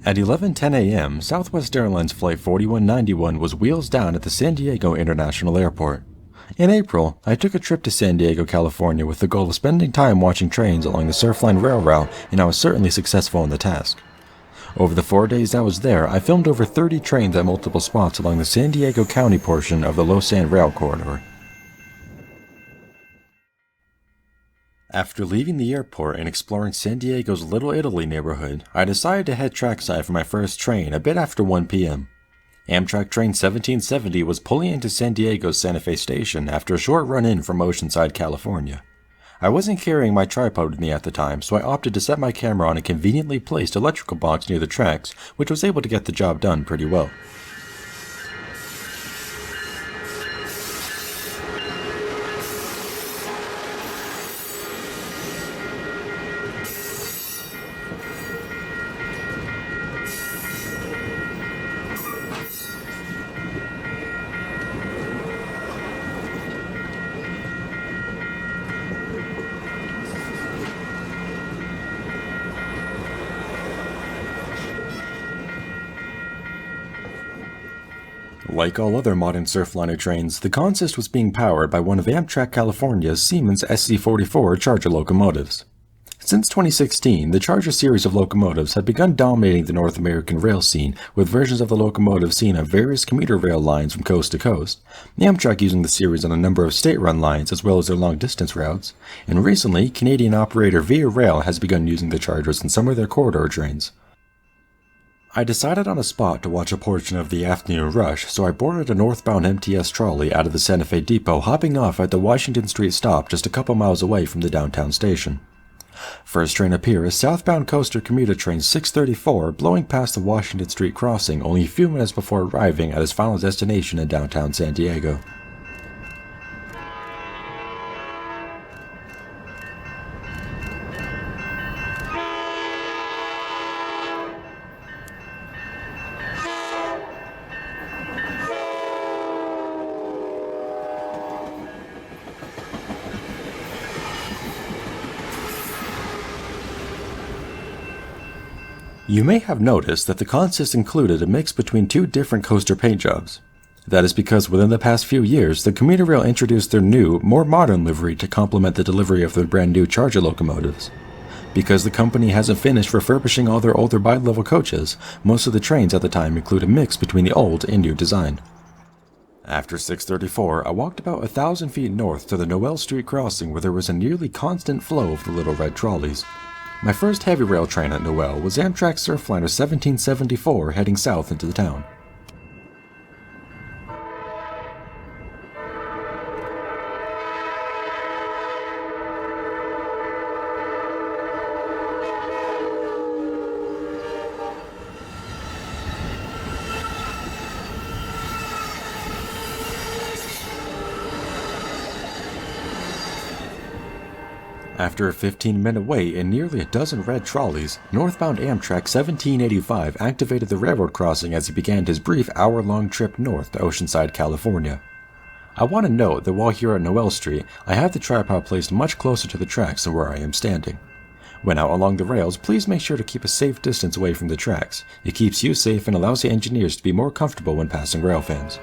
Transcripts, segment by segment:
At 11:10 a.m., Southwest Airlines Flight 4191 was wheels down at the San Diego International Airport. In April, I took a trip to San Diego, California with the goal of spending time watching trains along the surfline rail route, and I was certainly successful in the task. Over the 4 days I was there, I filmed over 30 trains at multiple spots along the San Diego County portion of the LosSan rail corridor. After leaving the airport and exploring San Diego's Little Italy neighborhood, I decided to head trackside for my first train a bit after 1 p.m. Amtrak train 1770 was pulling into San Diego's Santa Fe station after a short run in from Oceanside, California. I wasn't carrying my tripod with me at the time, so I opted to set my camera on a conveniently placed electrical box near the tracks, which was able to get the job done pretty well. Like all other modern surfliner trains, the consist was being powered by one of Amtrak California's Siemens SC44 Charger locomotives. Since 2016, the Charger series of locomotives had begun dominating the North American rail scene, with versions of the locomotive seen on various commuter rail lines from coast to coast, Amtrak using the series on a number of state-run lines as well as their long-distance routes, and recently, Canadian operator Via Rail has begun using the Chargers in some of their corridor trains. I decided on a spot to watch a portion of the afternoon rush, so I boarded a northbound MTS trolley out of the Santa Fe depot, hopping off at the Washington Street stop just a couple miles away from the downtown station. First train up here is southbound coaster commuter train 634, blowing past the Washington Street crossing only a few minutes before arriving at its final destination in downtown San Diego. You may have noticed that the consist included a mix between two different coaster paint jobs. That is because within the past few years, the commuter rail introduced their new, more modern livery to complement the delivery of their brand new Charger locomotives. Because the company hasn't finished refurbishing all their older bi-level coaches, most of the trains at the time include a mix between the old and new design. After 634, I walked about 1,000 feet north to the Noel Street crossing where there was a nearly constant flow of the little red trolleys. My first heavy rail train at Noel was Amtrak Surfliner 1774 heading south into the town. After a 15-minute wait and nearly a dozen red trolleys, northbound Amtrak 1785 activated the railroad crossing as he began his brief hour-long trip north to Oceanside, California. I want to note that while here at Noel Street, I have the tripod placed much closer to the tracks than where I am standing. When out along the rails, please make sure to keep a safe distance away from the tracks. It keeps you safe and allows the engineers to be more comfortable when passing railfans.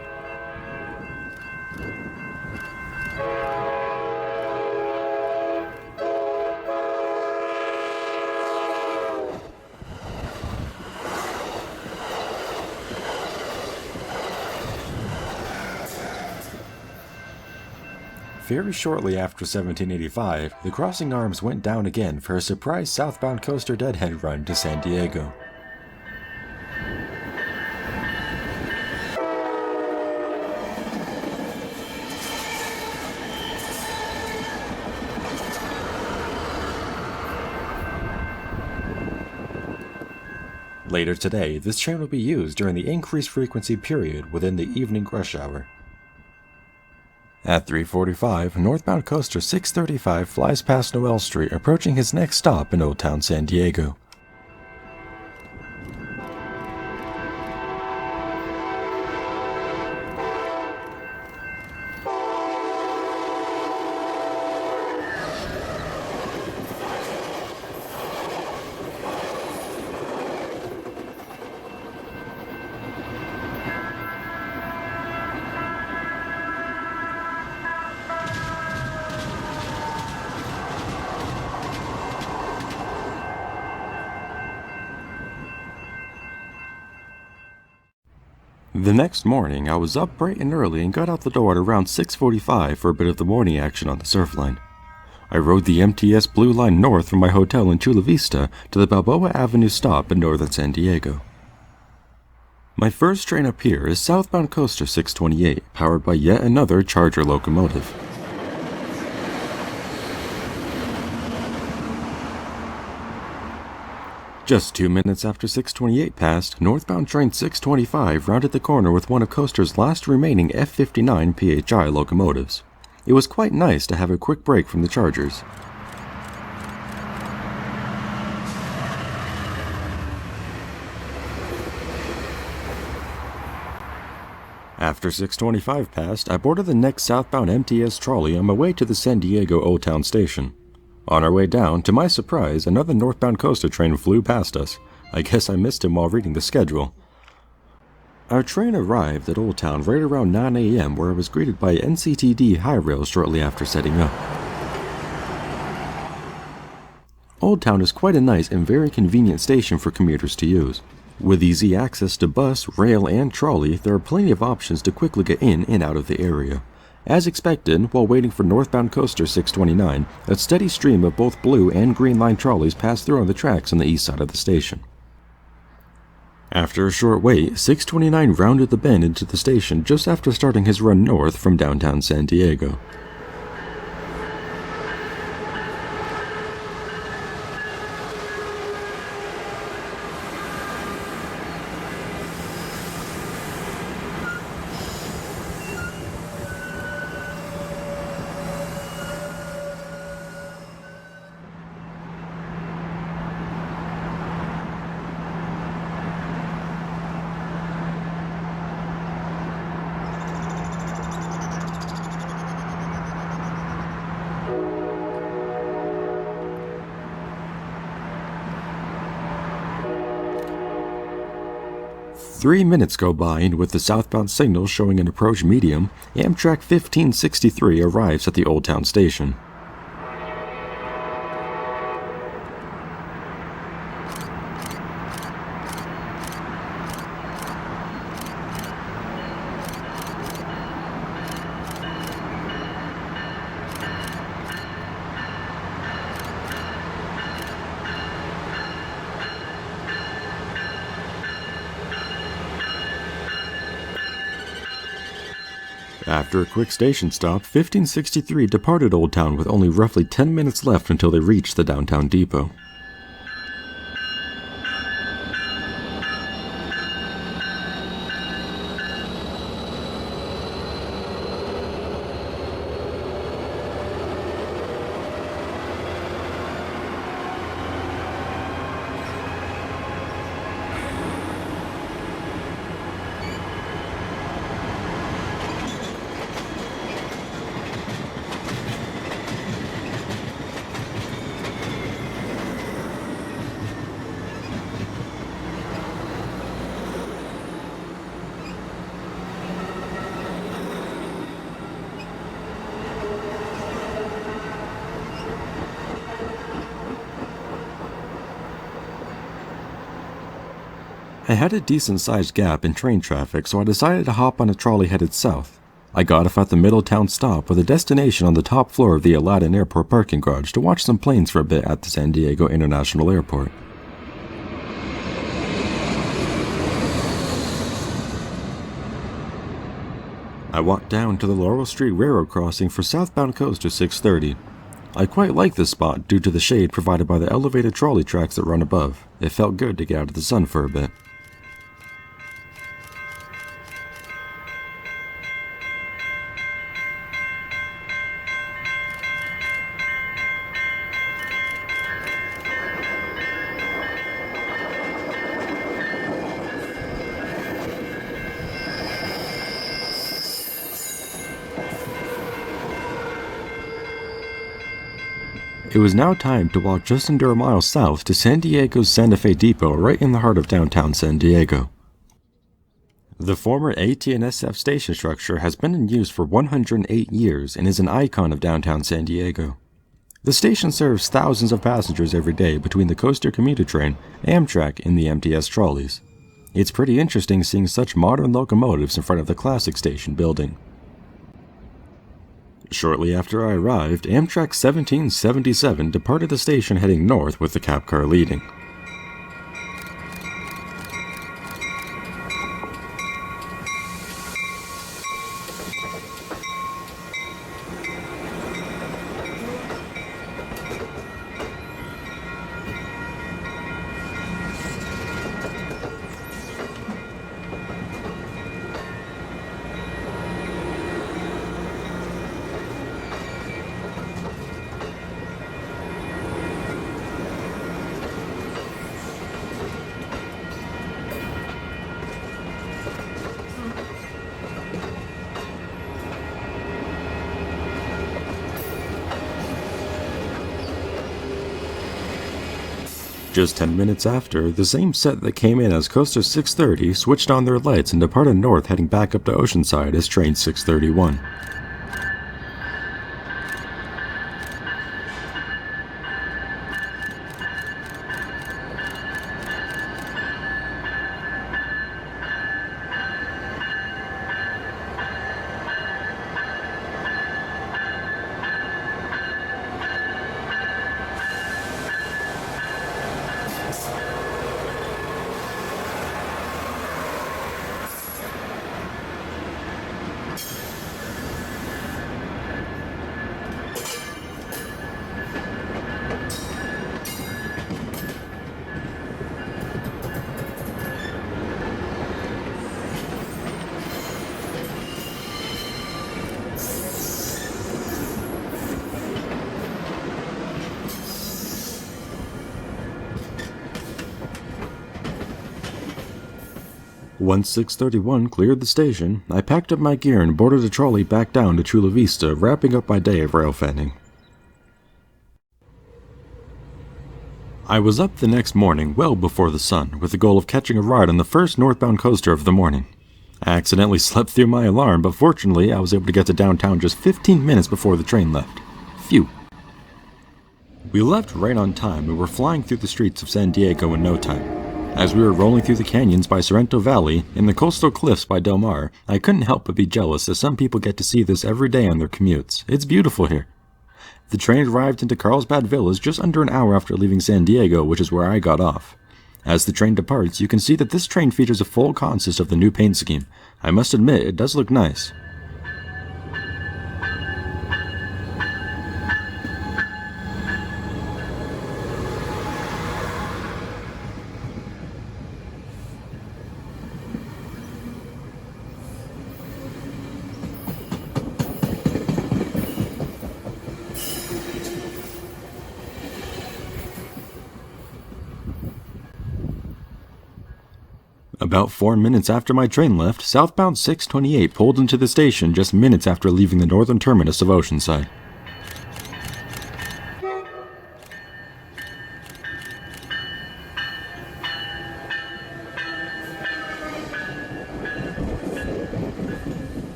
Very shortly after 1785, the crossing arms went down again for a surprise southbound coaster deadhead run to San Diego. Later today, this train will be used during the increased frequency period within the evening rush hour. At 3:45, northbound coaster 635 flies past Noel Street, approaching his next stop in Old Town San Diego. The next morning, I was up bright and early and got out the door at around 6:45 for a bit of the morning action on the surfline. I rode the MTS Blue Line north from my hotel in Chula Vista to the Balboa Avenue stop in northern San Diego. My first train up here is southbound Coaster 628, powered by yet another Charger locomotive. Just 2 minutes after 628 passed, northbound train 625 rounded the corner with one of Coaster's last remaining F-59 PHI locomotives. It was quite nice to have a quick break from the Chargers. After 625 passed, I boarded the next southbound MTS trolley on my way to the San Diego Old Town Station. On our way down, to my surprise, another northbound Coaster train flew past us. I guess I missed him while reading the schedule. Our train arrived at Old Town right around 9 a.m. where I was greeted by NCTD High Rail shortly after setting up. Old Town is quite a nice and very convenient station for commuters to use. With easy access to bus, rail, and trolley, there are plenty of options to quickly get in and out of the area. As expected, while waiting for northbound Coaster 629, a steady stream of both blue and green line trolleys passed through on the tracks on the east side of the station. After a short wait, 629 rounded the bend into the station just after starting his run north from downtown San Diego. Three minutes go by, and with the southbound signal showing an approach medium, Amtrak 1563 arrives at the Old Town Station. After a quick station stop, 1563 departed Old Town with only roughly 10 minutes left until they reached the downtown depot. I had a decent-sized gap in train traffic, so I decided to hop on a trolley headed south. I got off at the Middletown stop with a destination on the top floor of the Aladdin Airport parking garage to watch some planes for a bit at the San Diego International Airport. I walked down to the Laurel Street Railroad crossing for southbound Coaster 630. I quite like this spot due to the shade provided by the elevated trolley tracks that run above. It felt good to get out of the sun for a bit. It was now time to walk just under a mile south to San Diego's Santa Fe Depot right in the heart of downtown San Diego. The former AT&SF station structure has been in use for 108 years and is an icon of downtown San Diego. The station serves thousands of passengers every day between the Coaster commuter train, Amtrak, and the MTS trolleys. It's pretty interesting seeing such modern locomotives in front of the classic station building. Shortly after I arrived, Amtrak 1777 departed the station heading north with the cab car leading. Just 10 minutes after, the same set that came in as Coaster 630 switched on their lights and departed north heading back up to Oceanside as train 631. Once 631 cleared the station, I packed up my gear and boarded a trolley back down to Chula Vista, wrapping up my day of railfanning. I was up the next morning well before the sun, with the goal of catching a ride on the first northbound coaster of the morning. I accidentally slept through my alarm, but fortunately I was able to get to downtown just 15 minutes before the train left. Phew. We left right on time and were flying through the streets of San Diego in no time. As we were rolling through the canyons by Sorrento Valley and the coastal cliffs by Del Mar, I couldn't help but be jealous as some people get to see this every day on their commutes. It's beautiful here. The train arrived into Carlsbad Village just under an hour after leaving San Diego, which is where I got off. As the train departs, you can see that this train features a full consist of the new paint scheme. I must admit, it does look nice. About 4 minutes after my train left, southbound 628 pulled into the station just minutes after leaving the northern terminus of Oceanside.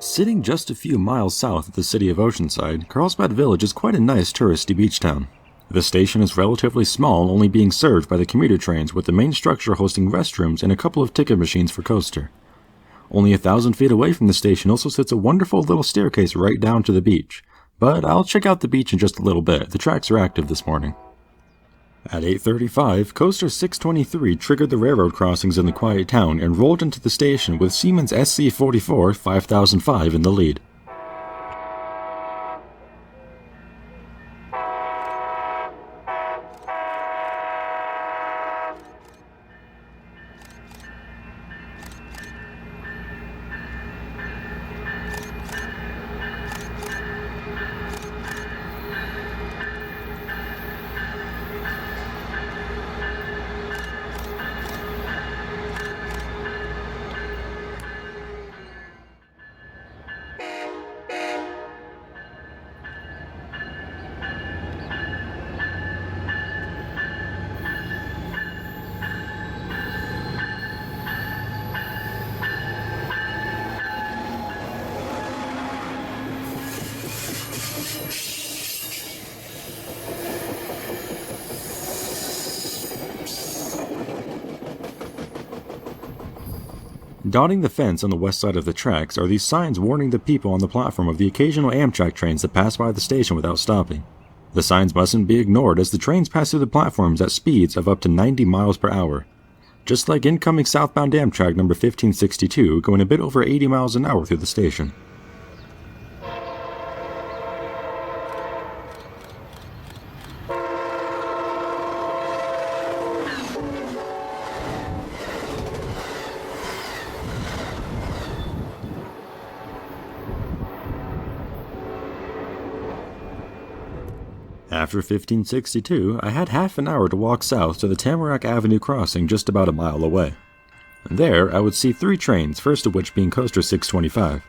Sitting just a few miles south of the city of Oceanside, Carlsbad Village is quite a nice touristy beach town. The station is relatively small, only being served by the commuter trains, with the main structure hosting restrooms and a couple of ticket machines for coaster. Only 1,000 feet away from the station also sits a wonderful little staircase right down to the beach. But I'll check out the beach in just a little bit. The tracks are active this morning. At 8:35, Coaster 623 triggered the railroad crossings in the quiet town and rolled into the station with Siemens SC44 5005 in the lead. Dotting the fence on the west side of the tracks are these signs warning the people on the platform of the occasional Amtrak trains that pass by the station without stopping. The signs mustn't be ignored as the trains pass through the platforms at speeds of up to 90 miles per hour. Just like incoming southbound Amtrak number 1562 going a bit over 80 miles an hour through the station. After 1562, I had half an hour to walk south to the Tamarack Avenue crossing just about a mile away. There, I would see 3 trains, first of which being Coaster 625.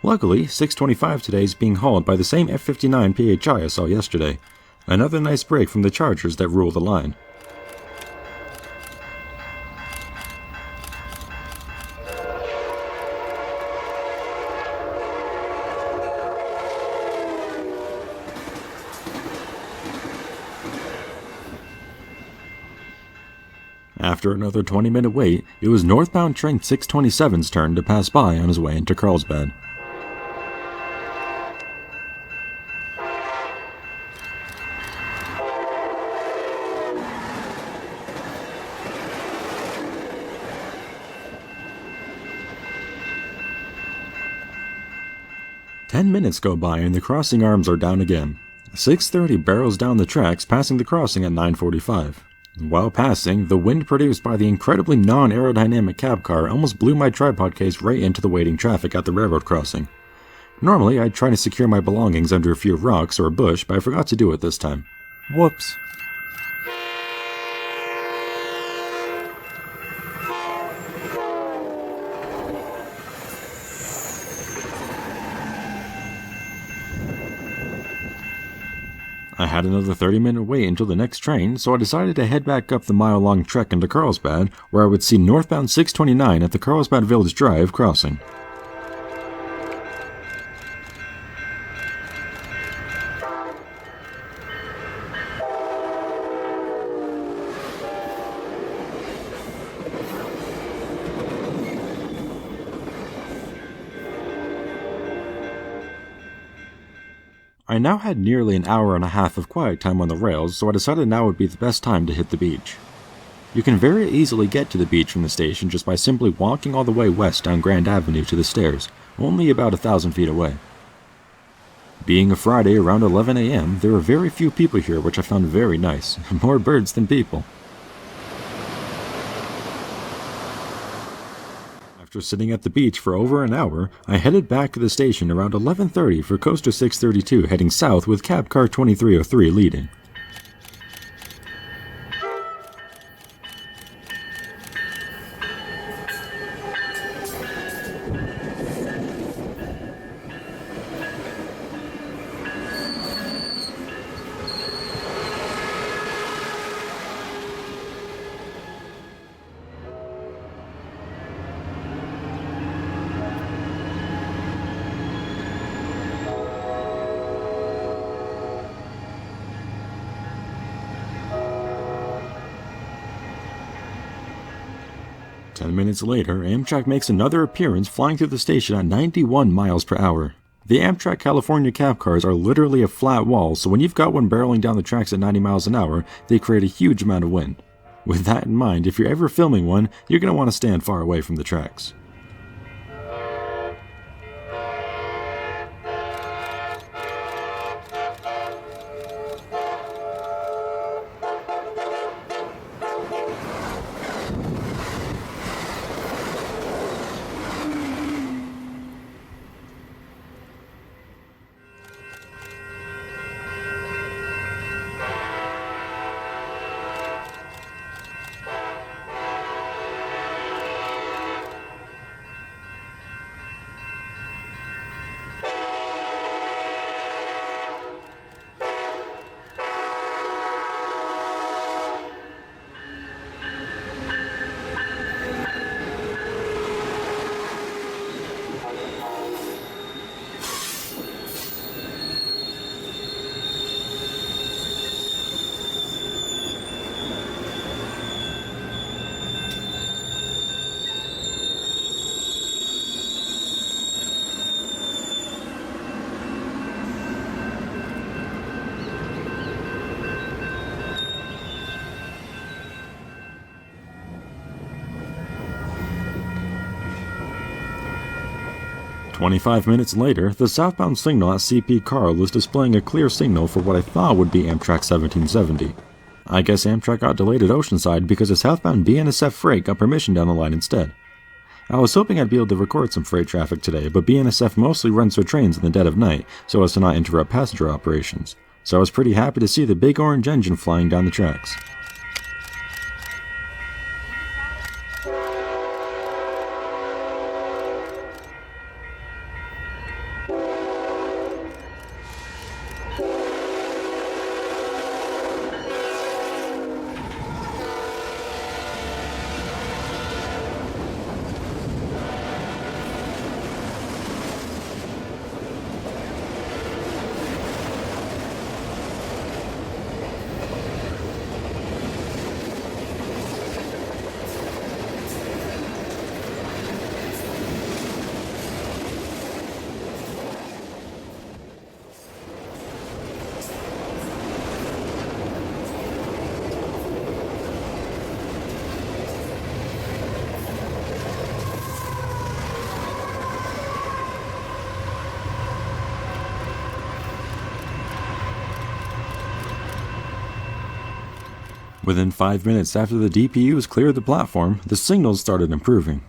Luckily, 625 today is being hauled by the same F59 PHI I saw yesterday. Another nice break from the Chargers that rule the line. After another 20-minute wait, it was northbound train 627's turn to pass by on his way into Carlsbad. Ten minutes go by and the crossing arms are down again. 630 barrels down the tracks, passing the crossing at 9:45. While passing, the wind produced by the incredibly non-aerodynamic cab car almost blew my tripod case right into the waiting traffic at the railroad crossing. Normally, I'd try to secure my belongings under a few rocks or a bush, but I forgot to do it this time. Whoops. I had another 30-minute wait until the next train, so I decided to head back up the mile-long trek into Carlsbad, where I would see northbound 629 at the Carlsbad Village Drive crossing. I now had nearly an hour and a half of quiet time on the rails, so I decided now would be the best time to hit the beach. You can very easily get to the beach from the station just by simply walking all the way west down Grand Avenue to the stairs, only about 1,000 feet away. Being a Friday around 11 a.m., there were very few people here, which I found very nice. More birds than people. After sitting at the beach for over an hour, I headed back to the station around 11:30 for Coaster 632 heading south with cab car 2303 leading. Ten minutes later, Amtrak makes another appearance flying through the station at 91 miles per hour. The Amtrak California cab cars are literally a flat wall, so when you've got one barreling down the tracks at 90 miles an hour, they create a huge amount of wind. With that in mind, if you're ever filming one, you're going to want to stand far away from the tracks. 25 minutes later, the southbound signal at CP Carl was displaying a clear signal for what I thought would be Amtrak 1770. I guess Amtrak got delayed at Oceanside because a southbound BNSF freight got permission down the line instead. I was hoping I'd be able to record some freight traffic today, but BNSF mostly runs their trains in the dead of night so as to not interrupt passenger operations, so I was pretty happy to see the big orange engine flying down the tracks. Within 5 minutes after the DPUs cleared the platform, the signals started improving.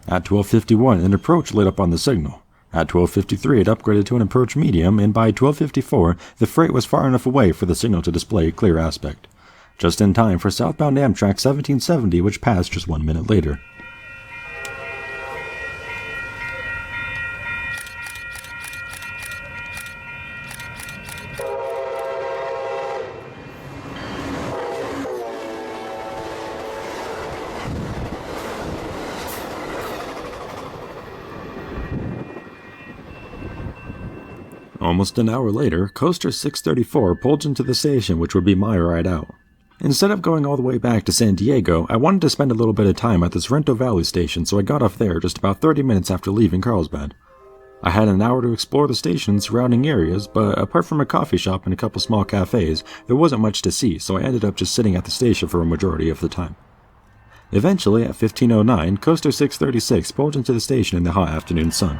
At 12:51, an approach lit up on the signal. At 12:53, it upgraded to an approach medium, and by 12:54, the freight was far enough away for the signal to display a clear aspect. Just in time for southbound Amtrak 1770, which passed just 1 minute later. Almost an hour later, Coaster 634 pulled into the station, which would be my ride out. Instead of going all the way back to San Diego, I wanted to spend a little bit of time at the Sorrento Valley station, so I got off there just about 30 minutes after leaving Carlsbad. I had an hour to explore the station and surrounding areas, but apart from a coffee shop and a couple small cafes, there wasn't much to see, so I ended up just sitting at the station for a majority of the time. Eventually, at 15:09, Coaster 636 pulled into the station in the hot afternoon sun.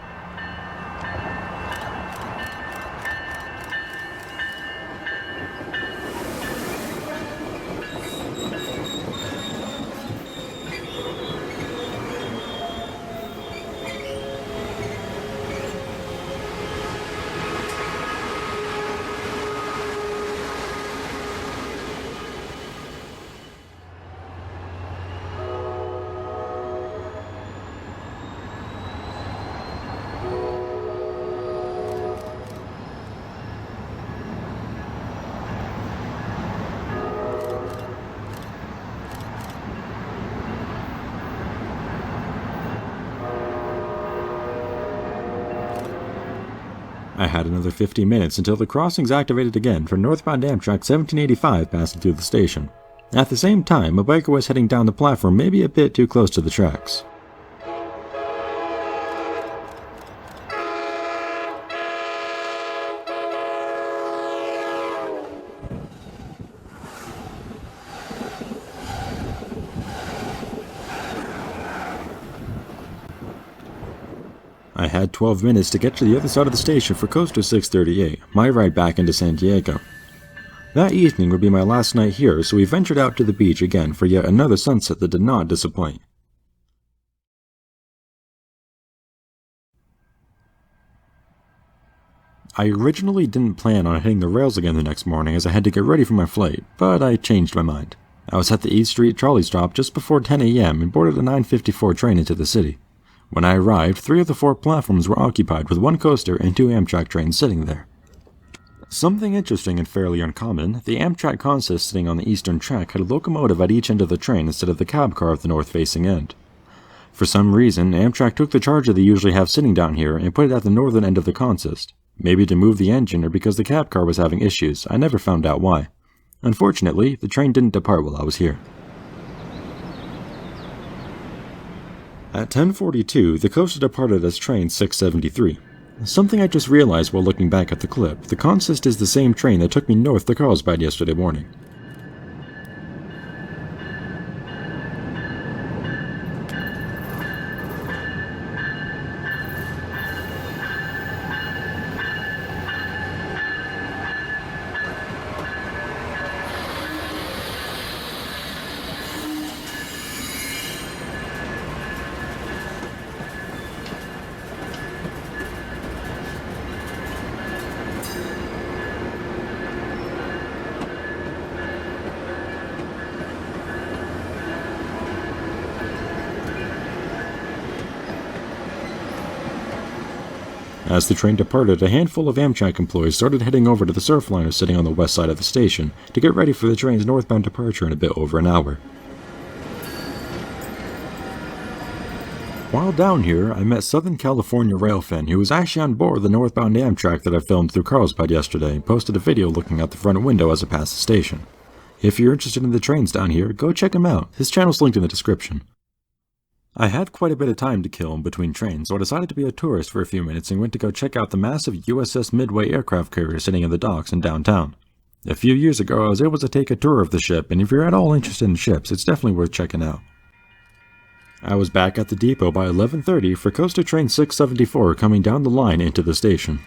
I had another 50 minutes until the crossings activated again for northbound Amtrak 1785 passing through the station. At the same time, a biker was heading down the platform maybe a bit too close to the tracks. I had 12 minutes to get to the other side of the station for Coaster 638, my ride back into San Diego. That evening would be my last night here, so we ventured out to the beach again for yet another sunset that did not disappoint. I originally didn't plan on hitting the rails again the next morning as I had to get ready for my flight, but I changed my mind. I was at the East Street trolley stop just before 10 a.m. and boarded a 9:54 train into the city. When I arrived, 3 of the 4 platforms were occupied with 1 coaster and 2 Amtrak trains sitting there. Something interesting and fairly uncommon, the Amtrak consist sitting on the eastern track had a locomotive at each end of the train instead of the cab car at the north-facing end. For some reason, Amtrak took the charger they usually have sitting down here and put it at the northern end of the consist. Maybe to move the engine or because the cab car was having issues, I never found out why. Unfortunately, the train didn't depart while I was here. At 10:42, the coaster departed as train 673. Something I just realized while looking back at the clip, the consist is the same train that took me north to Carlsbad yesterday morning. As the train departed, a handful of Amtrak employees started heading over to the surfliner sitting on the west side of the station to get ready for the train's northbound departure in a bit over an hour. While down here, I met Southern California Railfan, who was actually on board the northbound Amtrak that I filmed through Carlsbad yesterday, and posted a video looking out the front window as it passed the station. If you're interested in the trains down here, go check him out. His channel's linked in the description. I had quite a bit of time to kill in between trains, so I decided to be a tourist for a few minutes and went to go check out the massive USS Midway aircraft carrier sitting in the docks in downtown. A few years ago, I was able to take a tour of the ship, and if you're at all interested in ships, it's definitely worth checking out. I was back at the depot by 11:30 for Coaster Train 674 coming down the line into the station.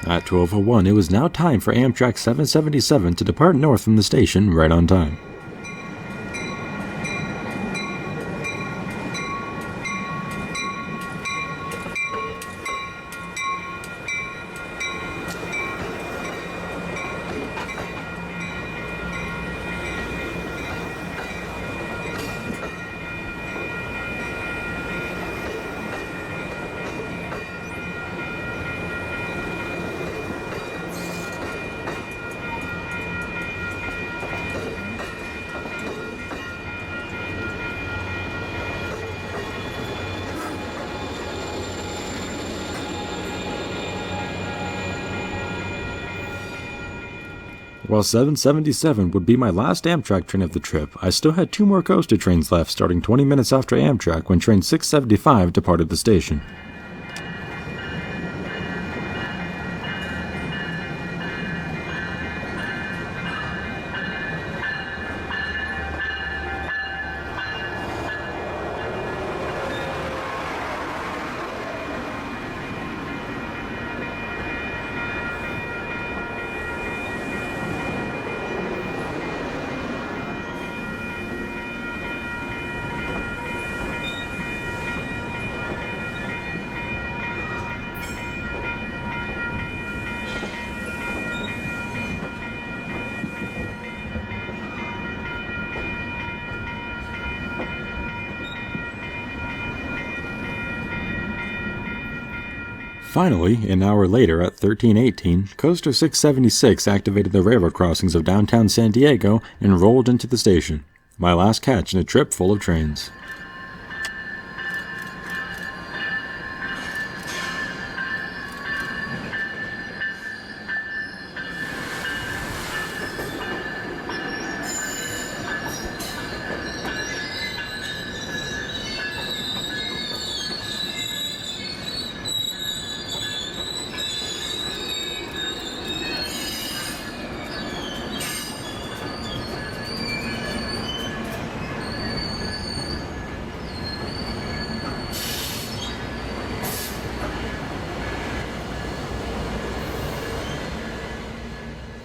At 12:01, it was now time for Amtrak 777 to depart north from the station right on time. While 777 would be my last Amtrak train of the trip, I still had 2 more coaster trains left starting 20 minutes after Amtrak when train 675 departed the station. Finally, an hour later at 13:18, Coaster 676 activated the railroad crossings of downtown San Diego and rolled into the station. My last catch in a trip full of trains.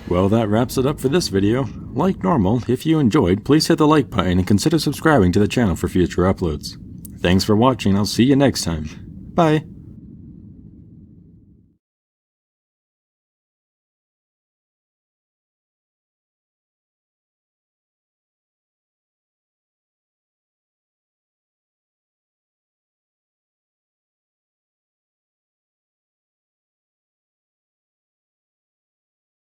Well, that wraps it up for this video. Like normal, if you enjoyed, please hit the like button and consider subscribing to the channel for future uploads. Thanks for watching, I'll see you next time. Bye!